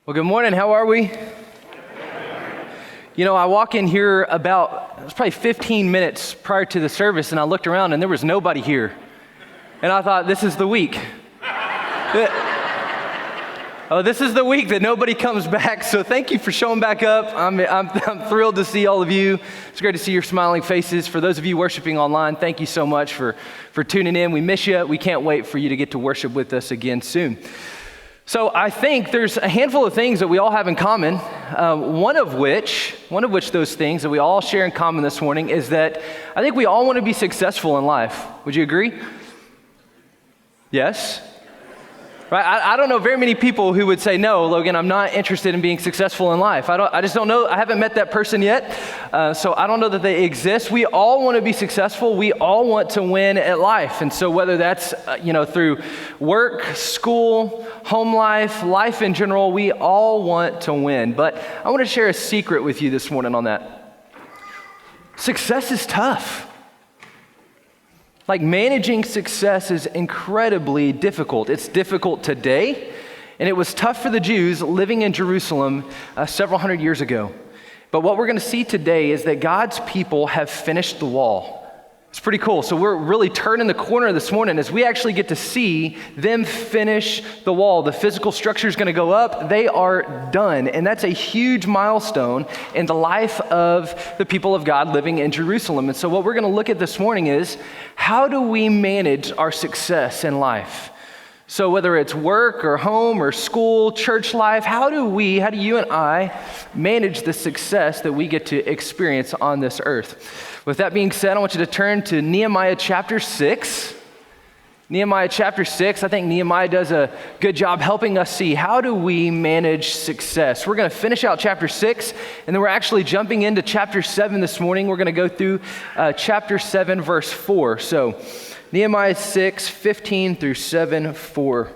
Well, good morning. How are we? You know, I walk in here it was probably 15 minutes prior to the service, and I looked around and there was nobody here. And I thought, this is the week. This is the week that nobody comes back. So thank you for showing back up. I'm thrilled to see all of you. It's great to see your smiling faces. For those of you worshiping online, thank you so much for tuning in. We miss you. We can't wait for you to get to worship with us again soon. So I think there's a handful of things that we all have in common. One of which those things that we all share in common this morning is that I think we all want to be successful in life. Would you agree? Yes? Right? I don't know very many people who would say, no, Logan, I'm not interested in being successful in life. I just don't know. I haven't met that person yet. So I don't know that they exist. We all want to be successful. We all want to win at life. And so whether that's, through work, school, home life in general, we all want to win. But I want to share a secret with you this morning on that. Success is tough. Like managing success is incredibly difficult. It's difficult today, and it was tough for the Jews living in Jerusalem several hundred years ago. But what we're going to see today is that God's people have finished the wall. It's pretty cool. So we're really turning the corner this morning as we actually get to see them finish the wall. The physical structure is going to go up. They are done. And that's a huge milestone in the life of the people of God living in Jerusalem. And so what we're going to look at this morning is, how do we manage our success in life? So whether it's work or home or school, church life, how do you and I manage the success that we get to experience on this earth? With that being said, I want you to turn to Nehemiah chapter 6. Nehemiah chapter 6, I think Nehemiah does a good job helping us see, how do we manage success? We're going to finish out chapter 6, and then we're actually jumping into chapter 7 this morning. We're going to go through chapter 7, verse 4. So Nehemiah 6, 15 through 7, 4.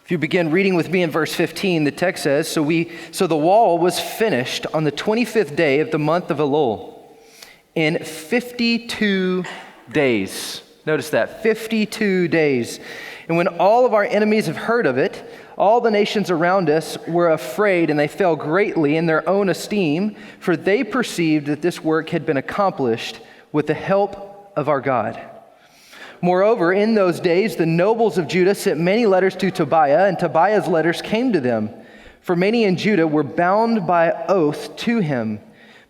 If you begin reading with me in verse 15, the text says, So the wall was finished on the 25th day of the month of Elul in 52 days. Notice that, 52 days. And when all of our enemies have heard of it, all the nations around us were afraid, and they fell greatly in their own esteem, for they perceived that this work had been accomplished with the help of our God. Moreover, in those days, the nobles of Judah sent many letters to Tobiah, and Tobiah's letters came to them. For many in Judah were bound by oath to him,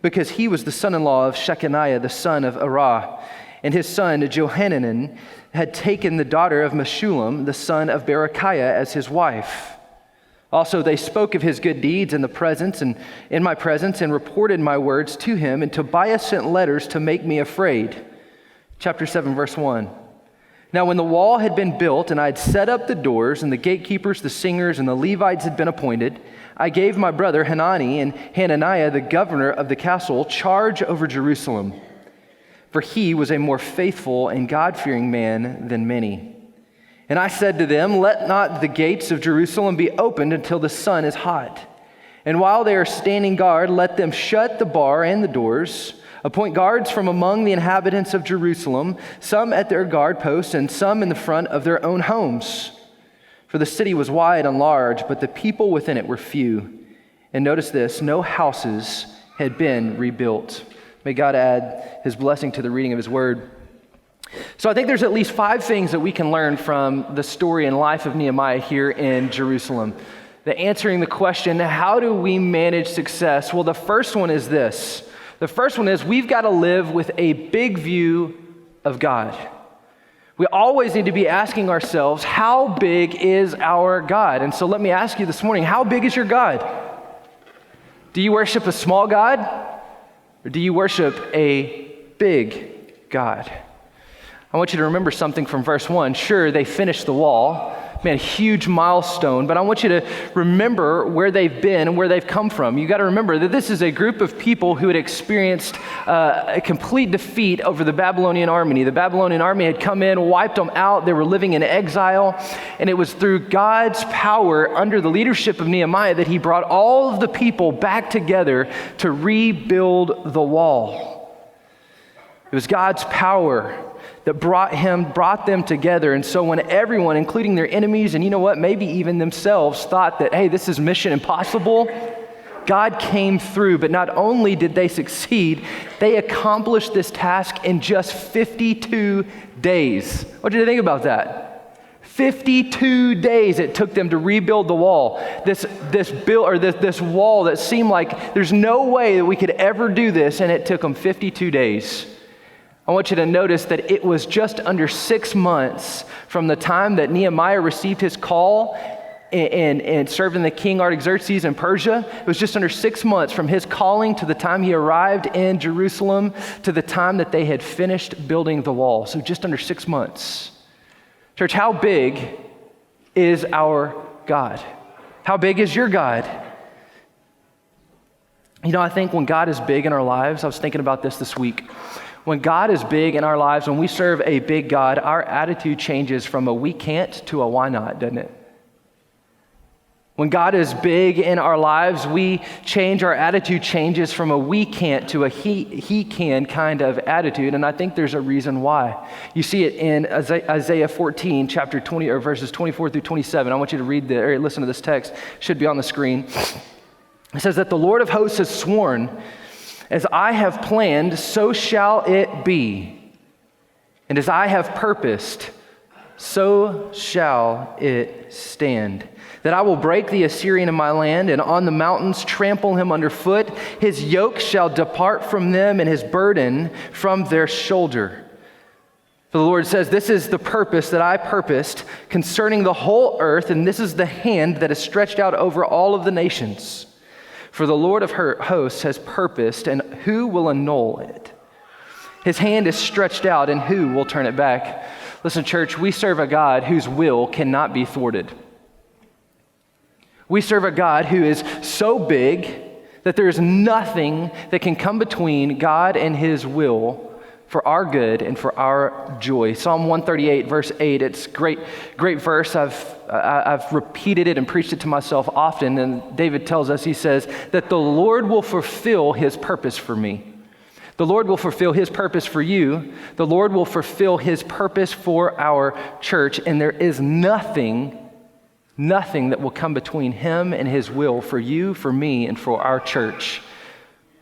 because he was the son-in-law of Shechaniah, the son of Arah, and his son Johanan had taken the daughter of Meshullam, the son of Berechiah, as his wife. Also, they spoke of his good deeds in my presence, and reported my words to him, and Tobiah sent letters to make me afraid. Chapter 7, verse 1. Now, when the wall had been built, and I had set up the doors, and the gatekeepers, the singers, and the Levites had been appointed, I gave my brother Hanani and Hananiah, the governor of the castle, charge over Jerusalem. For he was a more faithful and God-fearing man than many. And I said to them, Let not the gates of Jerusalem be opened until the sun is hot. And while they are standing guard, let them shut the bar and the doors. Appoint guards from among the inhabitants of Jerusalem, some at their guard posts and some in the front of their own homes. For the city was wide and large, but the people within it were few. And notice this, no houses had been rebuilt. May God add his blessing to the reading of his word. So I think there's at least 5 things that we can learn from the story and life of Nehemiah here in Jerusalem. Answering the question, how do we manage success? Well, the first one is this. The first one is, we've got to live with a big view of God. We always need to be asking ourselves, how big is our God? And so let me ask you this morning, how big is your God? Do you worship a small God? Or do you worship a big God? I want you to remember something from verse 1. Sure, they finished the wall. Man, huge milestone. But I want you to remember where they've been and where they've come from. You got to remember that this is a group of people who had experienced a complete defeat over the Babylonian army. The Babylonian army had come in, wiped them out. They were living in exile. And it was through God's power under the leadership of Nehemiah that he brought all of the people back together to rebuild the wall. It was God's power that brought them together. And so when everyone, including their enemies, and you know what, maybe even themselves, thought that, hey, this is mission impossible, God came through. But not only did they succeed, they accomplished this task in just 52 days. What did you think about that? 52 days it took them to rebuild the wall. This wall that seemed like there's no way that we could ever do this, and it took them 52 days. I want you to notice that it was just under 6 months from the time that Nehemiah received his call and served in the King Artaxerxes in Persia. It was just under 6 months from his calling to the time he arrived in Jerusalem to the time that they had finished building the wall. So just under 6 months. Church, how big is our God? How big is your God? You know, I think when God is big in our lives, I was thinking about this week. When God is big in our lives, when we serve a big God, our attitude changes from a we can't to a why not, doesn't it? When God is big in our lives, our attitude changes from a we can't to a he can kind of attitude. And I think there's a reason why. You see it in Isaiah 14, chapter 20, or verses 24 through 27. I want you to listen to this text. It should be on the screen. It says that the Lord of hosts has sworn, as I have planned, so shall it be. And as I have purposed, so shall it stand. That I will break the Assyrian in my land, and on the mountains trample him underfoot. His yoke shall depart from them, and his burden from their shoulder. For the Lord says, this is the purpose that I purposed concerning the whole earth, and this is the hand that is stretched out over all of the nations. For the Lord of hosts has purposed, and who will annul it? His hand is stretched out, and who will turn it back? Listen, church, we serve a God whose will cannot be thwarted. We serve a God who is so big that there is nothing that can come between God and his will for our good and for our joy. Psalm 138, verse 8, it's great verse. I've repeated it and preached it to myself often. And David tells us, he says, that the Lord will fulfill his purpose for me. The Lord will fulfill his purpose for you. The Lord will fulfill his purpose for our church. And there is nothing that will come between him and his will for you, for me, and for our church.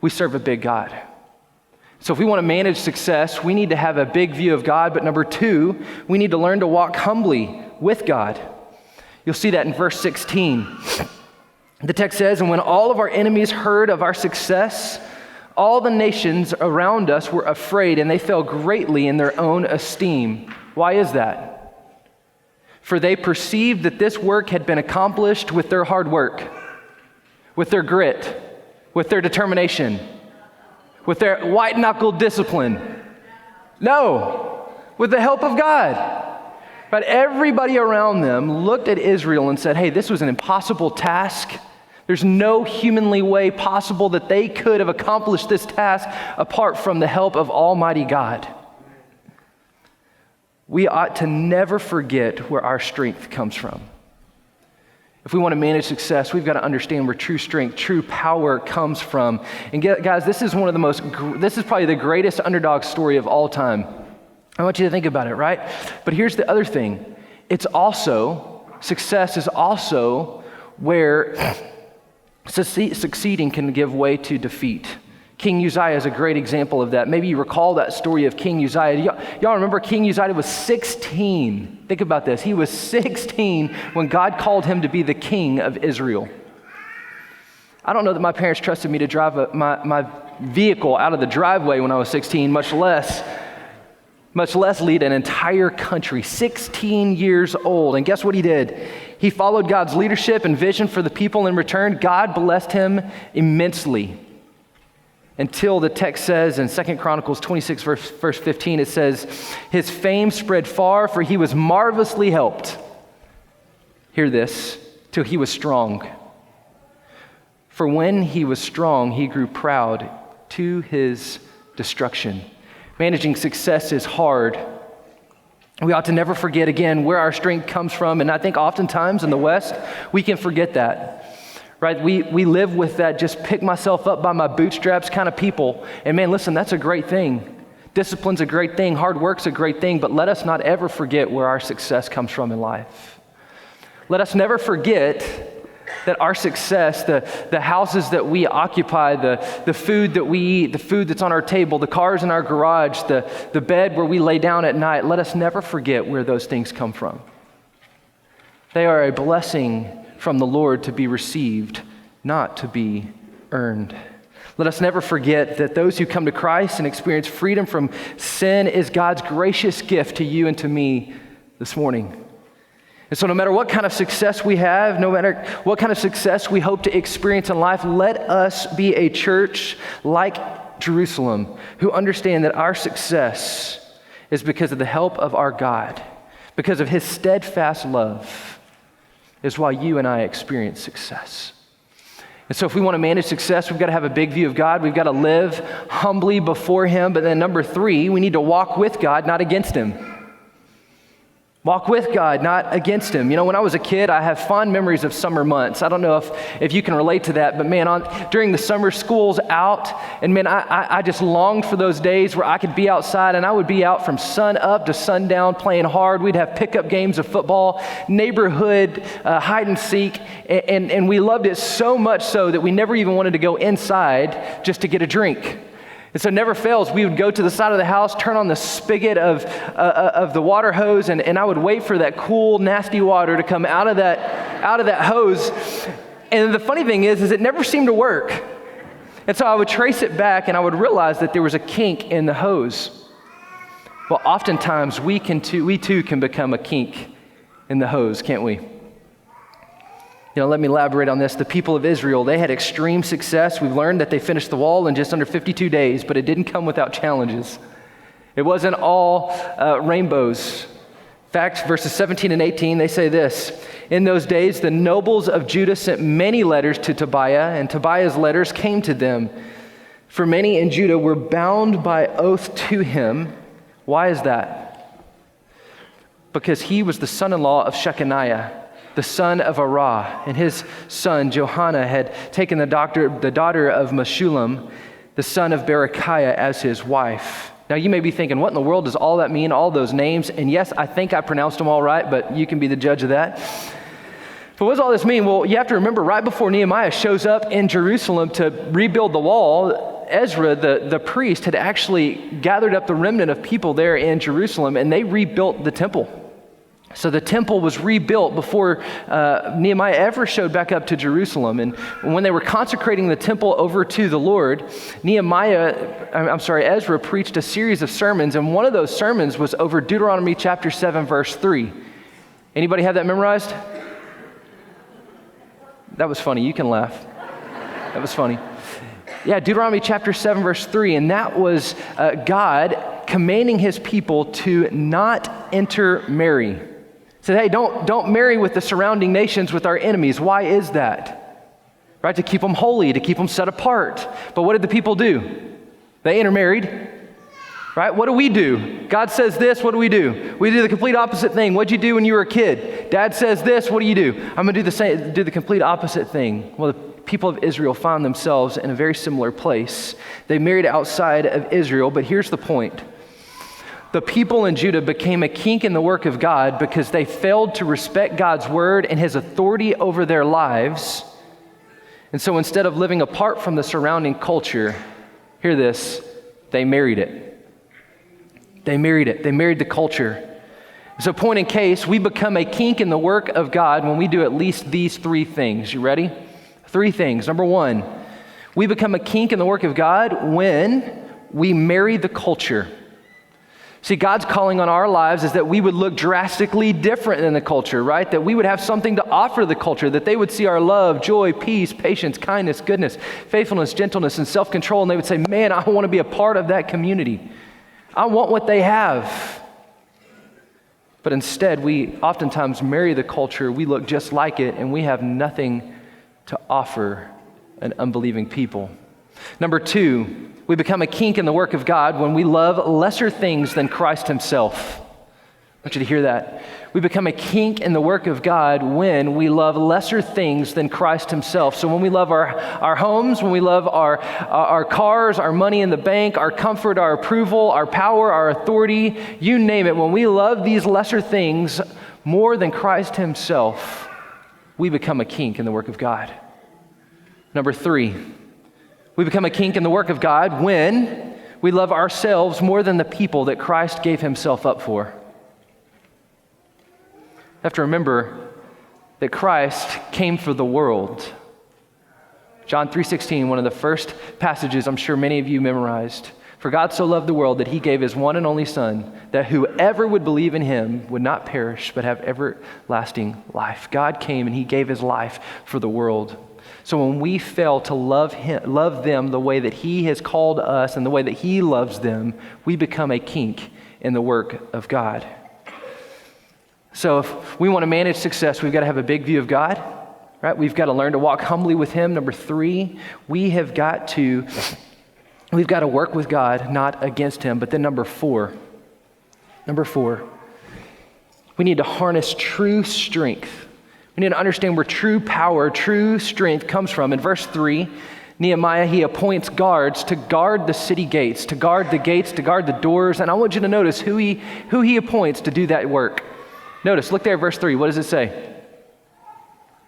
We serve a big God. So if we want to manage success, we need to have a big view of God. But number two, we need to learn to walk humbly with God. You'll see that in verse 16. The text says, and when all of our enemies heard of our success, all the nations around us were afraid, and they fell greatly in their own esteem. Why is that? For they perceived that this work had been accomplished with their hard work, with their grit, with their determination, with their white-knuckled discipline. No, with the help of God. But everybody around them looked at Israel and said, hey, this was an impossible task. There's no humanly way possible that they could have accomplished this task apart from the help of Almighty God. We ought to never forget where our strength comes from. If we want to manage success, we've got to understand where true strength, true power comes from. And guys, this is probably the greatest underdog story of all time. I want you to think about it, right? But here's the other thing. Success is also where succeeding can give way to defeat. King Uzziah is a great example of that. Maybe you recall that story of King Uzziah. Y'all remember King Uzziah was 16. Think about this. He was 16 when God called him to be the king of Israel. I don't know that my parents trusted me to drive my vehicle out of the driveway when I was 16, much less lead an entire country, 16 years old. And guess what he did? He followed God's leadership and vision for the people. In return, God blessed him immensely. Until the text says in 2 Chronicles 26, verse 15, it says, his fame spread far, for he was marvelously helped. Hear this, till he was strong. For when he was strong, he grew proud to his destruction. Managing success is hard. We ought to never forget, again, where our strength comes from. And I think oftentimes in the West, we can forget that. Right? We live with that just pick myself up by my bootstraps kind of people. And man, listen, that's a great thing. Discipline's a great thing, hard work's a great thing, but let us not ever forget where our success comes from in life. Let us never forget that our success, the houses that we occupy, the food that we eat, the food that's on our table, the cars in our garage, the bed where we lay down at night, let us never forget where those things come from. They are a blessing from the Lord to be received, not to be earned. Let us never forget that those who come to Christ and experience freedom from sin is God's gracious gift to you and to me this morning. And so no matter what kind of success we have, no matter what kind of success we hope to experience in life, let us be a church like Jerusalem who understand that our success is because of the help of our God, because of his steadfast love is why you and I experience success. And so if we want to manage success, we've got to have a big view of God. We've got to live humbly before him. But then number 3, we need to walk with God, not against him. Walk with God, not against him. You know, when I was a kid, I have fond memories of summer months. I don't know if you can relate to that, but man, during the summer, school's out, and man, I just longed for those days where I could be outside, and I would be out from sun up to sundown playing hard. We'd have pickup games of football, neighborhood hide and seek, and we loved it so much so that we never even wanted to go inside just to get a drink. And so it never fails, we would go to the side of the house, turn on the spigot of the water hose, and I would wait for that cool, nasty water to come out of that hose. And the funny thing is it never seemed to work. And so I would trace it back, and I would realize that there was a kink in the hose. Well, oftentimes we too can become a kink in the hose, can't we? You know, let me elaborate on this. The people of Israel, they had extreme success. We've learned that they finished the wall in just under 52 days, but it didn't come without challenges. It wasn't all rainbows. In fact, verses 17 and 18, they say this: in those days, the nobles of Judah sent many letters to Tobiah, and Tobiah's letters came to them. For many in Judah were bound by oath to him. Why is that? Because he was the son-in-law of Shechaniah, the son of Arah, and his son Johanna had taken the daughter of Meshullam, the son of Berechiah, as his wife. Now you may be thinking, what in the world does all that mean, all those names? And yes, I think I pronounced them all right, but you can be the judge of that. But what does all this mean? Well, you have to remember, right before Nehemiah shows up in Jerusalem to rebuild the wall, Ezra, the priest, had actually gathered up the remnant of people there in Jerusalem, and they rebuilt the temple. So the temple was rebuilt before Nehemiah ever showed back up to Jerusalem. And when they were consecrating the temple over to the Lord, Ezra preached a series of sermons, and one of those sermons was over Deuteronomy chapter 7, verse 3. Anybody have that memorized? That was funny. You can laugh. That was funny. Yeah, Deuteronomy chapter 7, verse 3, and that was God commanding his people to not intermarry. Said, hey, don't marry with the surrounding nations, with our enemies. Why is that? Right, to keep them holy, to keep them set apart. But what did the people do? They intermarried. Right, what do? God says this, what do? We do the complete opposite thing. What'd you do when you were a kid? Dad says this, what do? I'm gonna do the complete opposite thing. Well, the people of Israel found themselves in a very similar place. They married outside of Israel, but here's the point. The people in Judah became a kink in the work of God because they failed to respect God's word and his authority over their lives. And so instead of living apart from the surrounding culture, hear this, they married it. They married the culture. So point in case, we become a kink in the work of God when we do at least these 3 things. You ready? 3 things. Number 1, we become a kink in the work of God when we marry the culture. See, God's calling on our lives is that we would look drastically different than the culture, right? That we would have something to offer the culture, that they would see our love, joy, peace, patience, kindness, goodness, faithfulness, gentleness, and self-control, and they would say, man, I want to be a part of that community. I want what they have. But instead, we oftentimes marry the culture, we look just like it, and we have nothing to offer an unbelieving people. Number 2, we become a kink in the work of God when we love lesser things than Christ himself. I want you to hear that. We become a kink in the work of God when we love lesser things than Christ himself. So when we love our homes, when we love our cars, our money in the bank, our comfort, our approval, our power, our authority, you name it, when we love these lesser things more than Christ himself, we become a kink in the work of God. Number 3, we become a kink in the work of God when we love ourselves more than the people that Christ gave himself up for. You have to remember that Christ came for the world. John 3:16, one of the first passages I'm sure many of you memorized. For God so loved the world that he gave his one and only Son, that whoever would believe in him would not perish but have everlasting life. God came and he gave his life for the world. So when we fail to love them the way that he has called us and the way that he loves them, we become a kink in the work of God. So if we want to manage success, we've got to have a big view of God, right? We've got to learn to walk humbly with him. Number 3, we've got to work with God, not against him. But then number 4, we need to harness true strength. We need to understand where true power, true strength comes from. In verse 3, Nehemiah, he appoints guards to guard the city gates, to guard the gates, to guard the doors. And I want you to notice who he appoints to do that work. Notice, look there at verse 3. What does it say?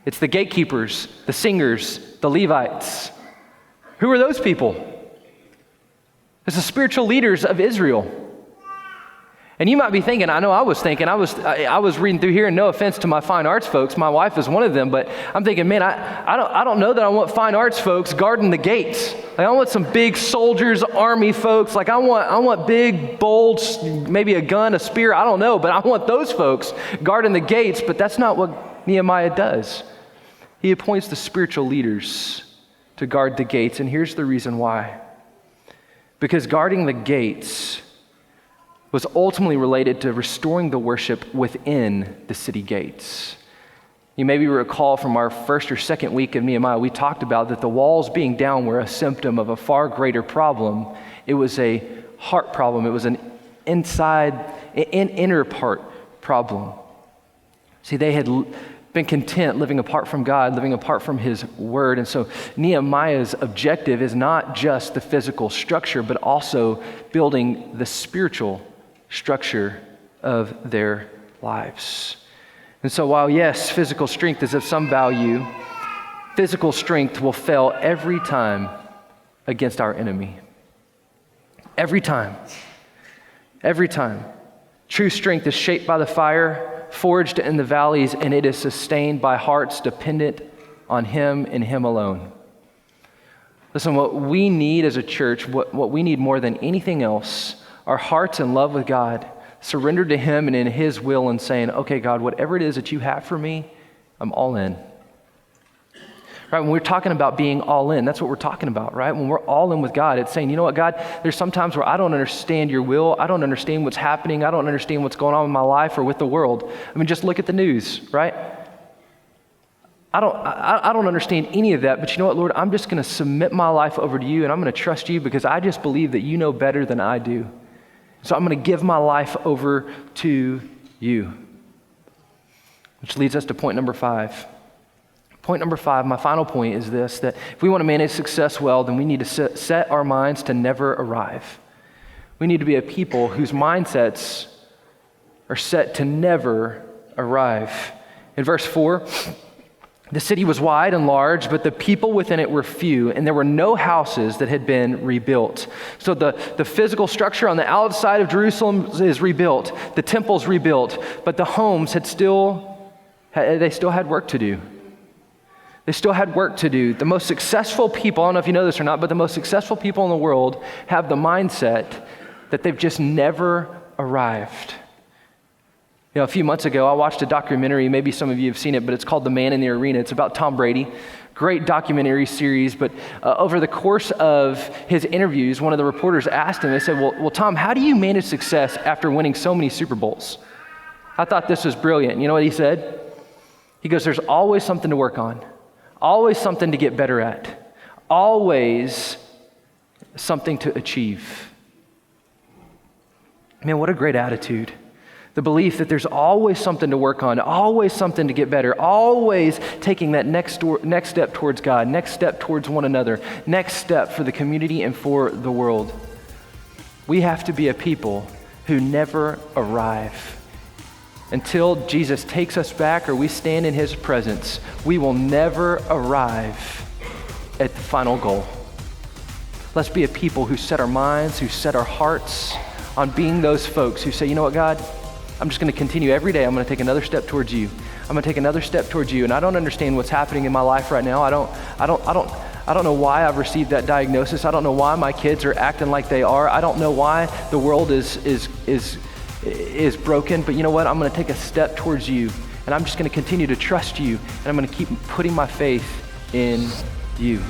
It's the gatekeepers, the singers, the Levites. Who are those people? It's the spiritual leaders of Israel. And you might be thinking, I know I was thinking, I was reading through here, and no offense to my fine arts folks, my wife is one of them, but I'm thinking, man, I don't know that I want fine arts folks guarding the gates. Like, I want some big soldiers, army folks. Like I want big, bold, maybe a gun, a spear, I don't know, but I want those folks guarding the gates. But that's not what Nehemiah does. He appoints the spiritual leaders to guard the gates, and here's the reason why. Because guarding the gates was ultimately related to restoring the worship within the city gates. You maybe recall from our first or second week of Nehemiah, we talked about that the walls being down were a symptom of a far greater problem. It was a heart problem. It was an inner part problem. See, they had been content living apart from God, living apart from his word. And so Nehemiah's objective is not just the physical structure, but also building the spiritual structure of their lives. And so while, yes, physical strength is of some value, physical strength will fail every time against our enemy. Every time. Every time. True strength is shaped by the fire, forged in the valleys, and it is sustained by hearts dependent on him and him alone. Listen, what we need as a church, what we need more than anything else, our hearts in love with God, surrendered to him and in his will, and saying, okay, God, whatever it is that you have for me, I'm all in. Right? When we're talking about being all in, that's what we're talking about, right? When we're all in with God, it's saying, you know what, God, there's some times where I don't understand your will. I don't understand what's happening. I don't understand what's going on in my life or with the world. I mean, just look at the news, right? I don't understand any of that, but you know what, Lord, I'm just going to submit my life over to you, and I'm going to trust you because I just believe that you know better than I do. So I'm going to give my life over to you. Which leads us to point number 5. Point number 5, my final point is this, that if we want to manage success well, then we need to set our minds to never arrive. We need to be a people whose mindsets are set to never arrive. In verse 4, the city was wide and large, but the people within it were few, and there were no houses that had been rebuilt. So the physical structure on the outside of Jerusalem is rebuilt. The temple's rebuilt, but the homes still had work to do. They still had work to do. The most successful people, I don't know if you know this or not, but the most successful people in the world have the mindset that they've just never arrived. You know, a few months ago, I watched a documentary, maybe some of you have seen it, but it's called The Man in the Arena. It's about Tom Brady. Great documentary series, but over the course of his interviews, one of the reporters asked him, they said, well, Tom, how do you manage success after winning so many Super Bowls? I thought this was brilliant. You know what he said? He goes, there's always something to work on, always something to get better at, always something to achieve. Man, what a great attitude. The belief that there's always something to work on, always something to get better, always taking that next step towards God, next step towards one another, next step for the community and for the world. We have to be a people who never arrive. Until Jesus takes us back or we stand in his presence, we will never arrive at the final goal. Let's be a people who set our minds, who set our hearts on being those folks who say, you know what, God, I'm just going to continue every day. I'm going to take another step towards you. I'm going to take another step towards you. And I don't understand what's happening in my life right now. I don't know why I've received that diagnosis. I don't know why my kids are acting like they are. I don't know why the world is broken. But you know what? I'm going to take a step towards you. And I'm just going to continue to trust you. And I'm going to keep putting my faith in you.